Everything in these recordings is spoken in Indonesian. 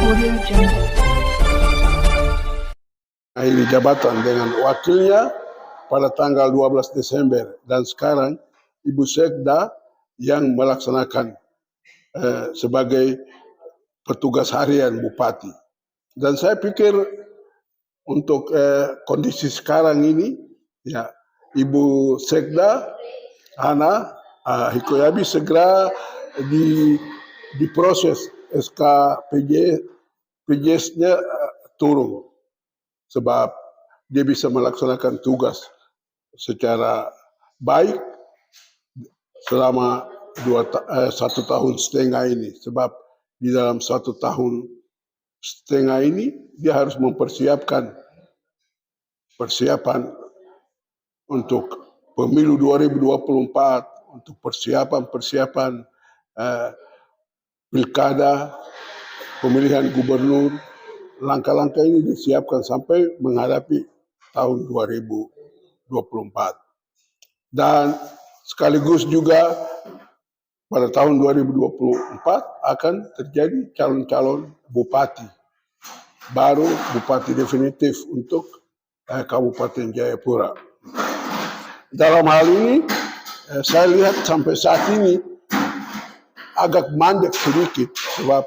Audio Jungle. Akhiri jabatan dengan wakilnya pada tanggal 12 Desember dan sekarang Ibu Sekda yang melaksanakan sebagai petugas harian Bupati. Dan saya pikir untuk kondisi sekarang ini, ya Ibu Sekda Hana Hikoyabi segera diproses SK PJS-nya turun sebab dia bisa melaksanakan tugas secara baik selama 1,5 tahun ini, sebab di dalam 1,5 tahun ini dia harus mempersiapkan persiapan untuk pemilu 2024, untuk persiapan pilkada, pemilihan gubernur. Langkah-langkah ini disiapkan sampai menghadapi tahun 2024. Dan sekaligus juga pada tahun 2024 akan terjadi calon-calon bupati baru, bupati definitif untuk Kabupaten Jayapura. Dalam hal ini saya lihat sampai saat ini agak mandek sedikit sebab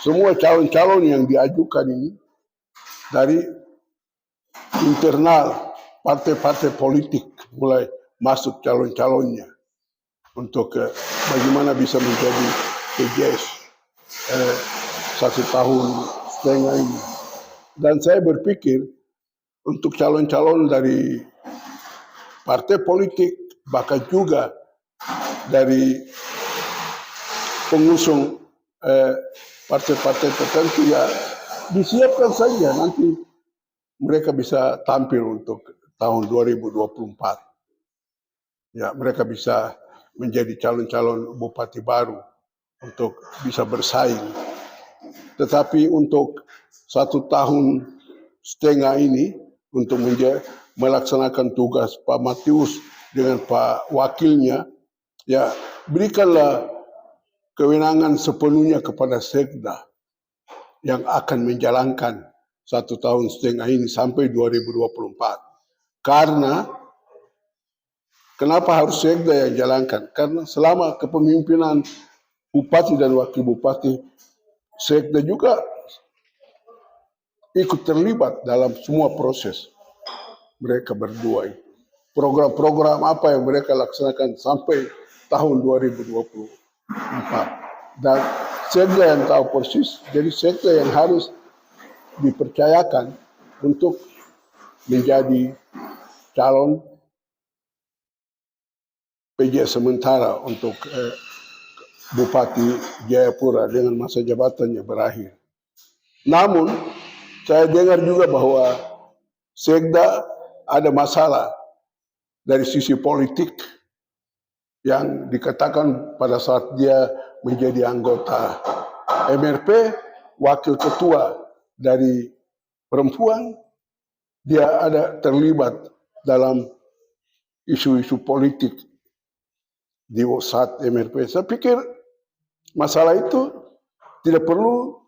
semua calon-calon yang diajukan ini dari internal partai-partai politik mulai masuk calon-calonnya untuk bagaimana bisa menjadi PJS 1,5 tahun ini. Dan saya berpikir untuk calon-calon dari partai politik, bahkan juga dari pengusung partai-partai tertentu, ya disiapkan saja nanti mereka bisa tampil untuk tahun 2024. Ya, mereka bisa menjadi calon-calon bupati baru untuk bisa bersaing. Tetapi untuk 1,5 tahun ini untuk melaksanakan tugas Pak Matius dengan Pak Wakilnya, ya berikanlah kewenangan sepenuhnya kepada Sekda yang akan menjalankan 1,5 tahun ini sampai 2024. Karena kenapa harus Sekda yang jalankan? Karena selama kepemimpinan Bupati dan Wakil Bupati, Sekda juga ikut terlibat dalam semua proses mereka berdua. Program-program apa yang mereka laksanakan sampai tahun 2024. Dan Sekda yang tahu persis, jadi Sekda yang harus dipercayakan untuk menjadi calon PJ sementara untuk Bupati Jayapura dengan masa jabatannya berakhir. Namun saya dengar juga bahwa Sekda ada masalah dari sisi politik yang dikatakan pada saat dia menjadi anggota MRP, wakil ketua dari perempuan, dia ada terlibat dalam isu-isu politik di saat MRP. Saya pikir masalah itu tidak perlu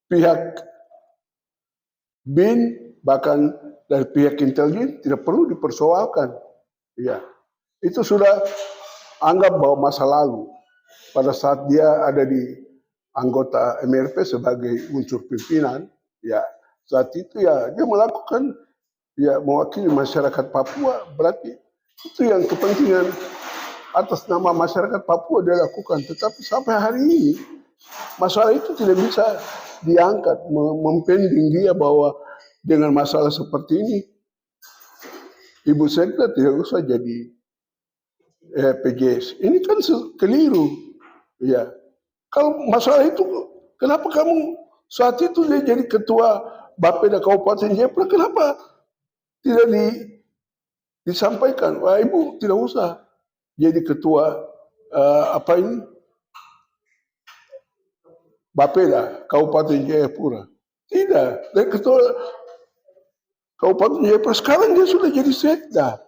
pihak BIN, bahkan dari pihak intelijen tidak perlu dipersoalkan. Ya, itu sudah anggap bahwa masa lalu pada saat dia ada di anggota MRP sebagai unsur pimpinan. Ya, saat itu ya dia melakukan, ya mewakili masyarakat Papua, berarti itu yang kepentingan atas nama masyarakat Papua dia lakukan. Tetapi sampai hari ini masalah itu tidak bisa diangkat, mempending dia bahwa dengan masalah seperti ini Ibu Sekda tidak usah jadi PJS. Ini kan keliru. Ya, kalau masalah itu kenapa kamu saat itu dia jadi ketua Bapeda Kabupaten Jayapura, kenapa tidak disampaikan? Wah, Ibu tidak usah jadi ketua Bapeda Kabupaten Jayapura. Tidak, dan ketua Kabupaten Jayapura sekarang dia sudah jadi Sekda.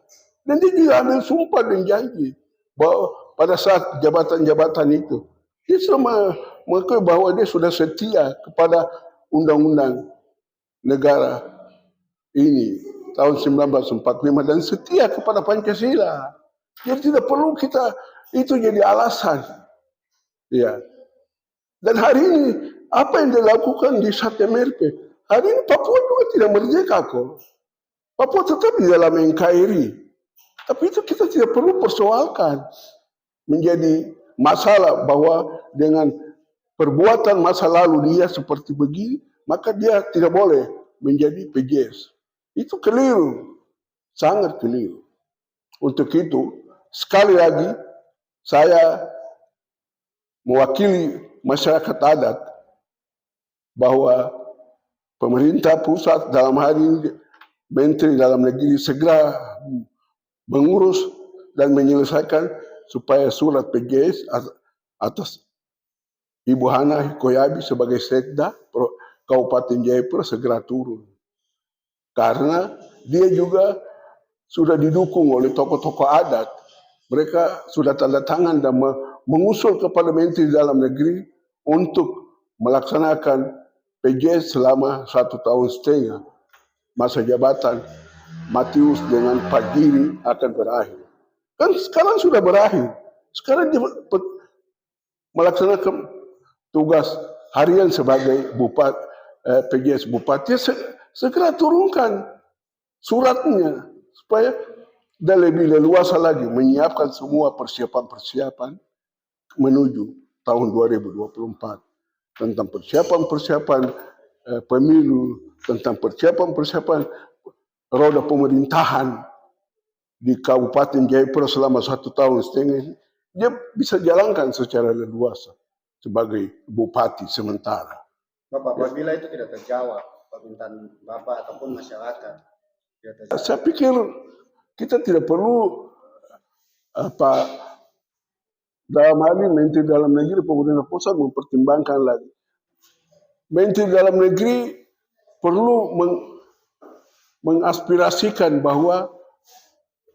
Dan dia juga ambil sumpah dan janji bahwa pada saat jabatan-jabatan itu dia sudah mengakui bahwa dia sudah setia kepada undang-undang negara ini tahun 1945 dan setia kepada Pancasila. Jadi tidak perlu kita itu jadi alasan. Ya. Dan hari ini apa yang dilakukan di SAT-MRP? Hari ini Papua juga tidak merdeka kok. Papua tetap di dalam NKRI. Tapi itu kita tidak perlu persoalkan. Menjadi masalah bahwa dengan perbuatan masa lalu dia seperti begini, maka dia tidak boleh menjadi PJS. Itu keliru. Sangat keliru. Untuk itu, sekali lagi, saya mewakili masyarakat adat bahwa pemerintah pusat dalam hal ini Menteri Dalam Negeri segera mengurus dan menyelesaikan supaya surat PJS atas Ibu Hana Hikoyabi sebagai Sekda Kabupaten Jayapura segera turun. Karena dia juga sudah didukung oleh tokoh-tokoh adat. Mereka sudah tanda tangan dan mengusul kepada Menteri Dalam Negeri untuk melaksanakan PJS selama 1,5 tahun. Masa jabatan Matius dengan Pak Giri akan berakhir. Kan sekarang sudah berakhir. Sekarang dia melaksanakan tugas harian sebagai bupati, PJS Bupati. Segera turunkan suratnya supaya dan lebih leluasa lagi menyiapkan semua persiapan-persiapan menuju tahun 2024 tentang persiapan-persiapan pemilu, tentang persiapan-persiapan roda pemerintahan di Kabupaten Jayapura selama 1,5 tahun. Dia bisa jalankan secara leluasa sebagai bupati sementara. Bapak, apabila itu tidak terjawab permintaan Bapak ataupun masyarakat, saya pikir kita tidak perlu dalam hal ini Menteri Dalam Negeri pemerintah pusat mempertimbangkan lagi. Menteri Dalam Negeri perlu mengaspirasikan bahwa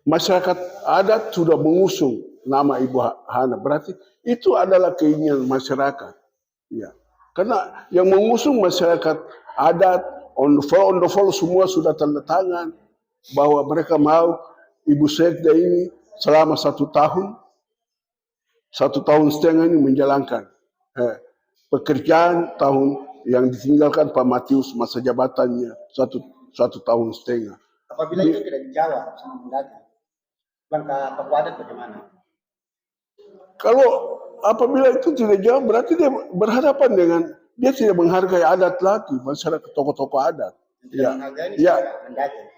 masyarakat adat sudah mengusung nama Ibu Hana. Berarti itu adalah keinginan masyarakat. Ya. Karena yang mengusung masyarakat adat, on the fall semua sudah tanda tangan bahwa mereka mau Ibu Sekda ini selama 1 tahun, 1,5 tahun ini menjalankan pekerjaan tahun yang ditinggalkan Pak Matius masa jabatannya 1,5 tahun. Apabila itu tidak dijawab sama Mendagri, langkah Papua adat bagaimana? Kalau apabila itu tidak jawab, berarti dia berhadapan dengan dia tidak menghargai adat lagi, masyarakat tokoh-tokoh adat. Ya,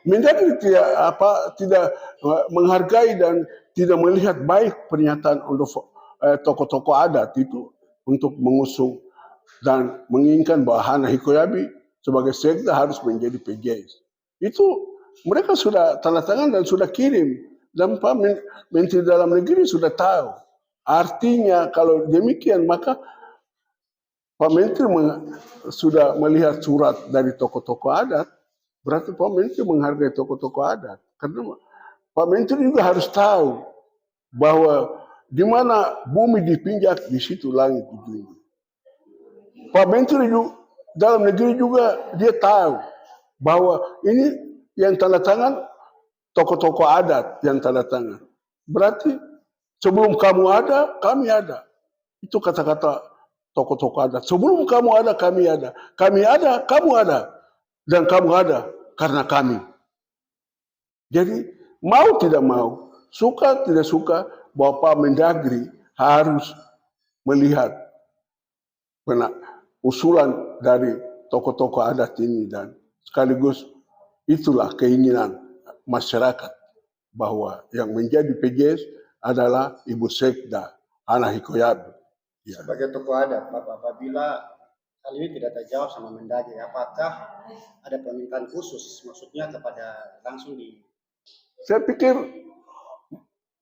Mendagri tidak menghargai dan tidak melihat baik pernyataan tokoh-tokoh adat itu untuk mengusung dan menginginkan bahwa Hana Hikoyabi sebagai Sekda harus menjadi PJS. Itu mereka sudah tanda tangan dan sudah kirim. Dan Pak Menteri Dalam Negeri sudah tahu. Artinya kalau demikian maka Pak Menteri sudah melihat surat dari tokoh-tokoh adat. Berarti Pak Menteri menghargai tokoh-tokoh adat. Karena Pak Menteri juga harus tahu bahwa di mana bumi dipinjak, di situ langit dijunjung. Pak Menteri Dalam Negeri juga dia tahu bahwa ini yang tanda tangan tokoh-tokoh adat yang tanda tangan. Berarti sebelum kamu ada, kami ada. Itu kata-kata tokoh-tokoh adat. Sebelum kamu ada, kami ada. Kami ada, kamu ada. Dan kamu ada karena kami. Jadi mau tidak mau, suka tidak suka, bahwa Pak Mendagri harus melihat usulan dari tokoh-tokoh adat ini dan sekaligus itulah keinginan masyarakat bahwa yang menjadi PJS adalah Ibu Sekda Hana Hikoyabi. Ya. Sebagai tokoh adat, Bapak, apabila hal ini tidak terjawab sama Mendagri, apakah ada permintaan khusus, maksudnya kepada langsung di? Saya pikir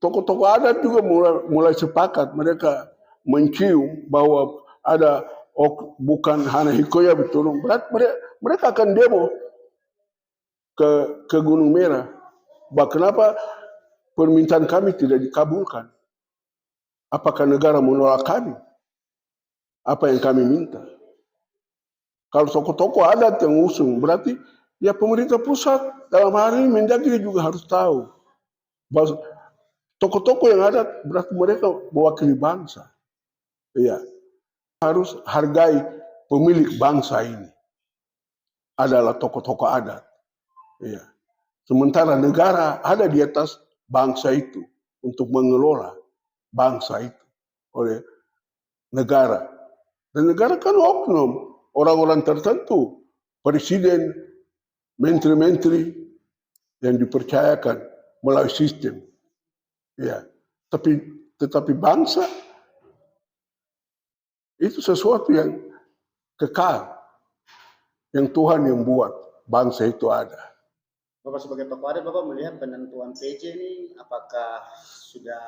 tokoh-tokoh adat juga mulai sepakat, mereka mencium bahwa ada bukan Hana Hikoyabi turun, mereka akan demo ke Gunung Merah. Kenapa permintaan kami tidak dikabulkan? Apakah negara menolak kami? Apa yang kami minta? Kalau tokoh-tokoh adat yang usung, berarti ya pemerintah pusat dalam hal ini Mendagri juga harus tahu bahwa tokoh-tokoh yang adat berarti mereka mewakili bangsa. Iya, harus hargai pemilik bangsa ini adalah tokoh-tokoh adat. Iya. Sementara negara ada di atas bangsa itu untuk mengelola bangsa itu oleh negara. Dan negara kan oknum, orang-orang tertentu, presiden, menteri-menteri yang dipercayakan melalui sistem. Ya, tetapi bangsa itu sesuatu yang kekal, yang Tuhan yang buat bangsa itu ada. Bapak sebagai tokoh adat, Bapak melihat penentuan PJ ini apakah sudah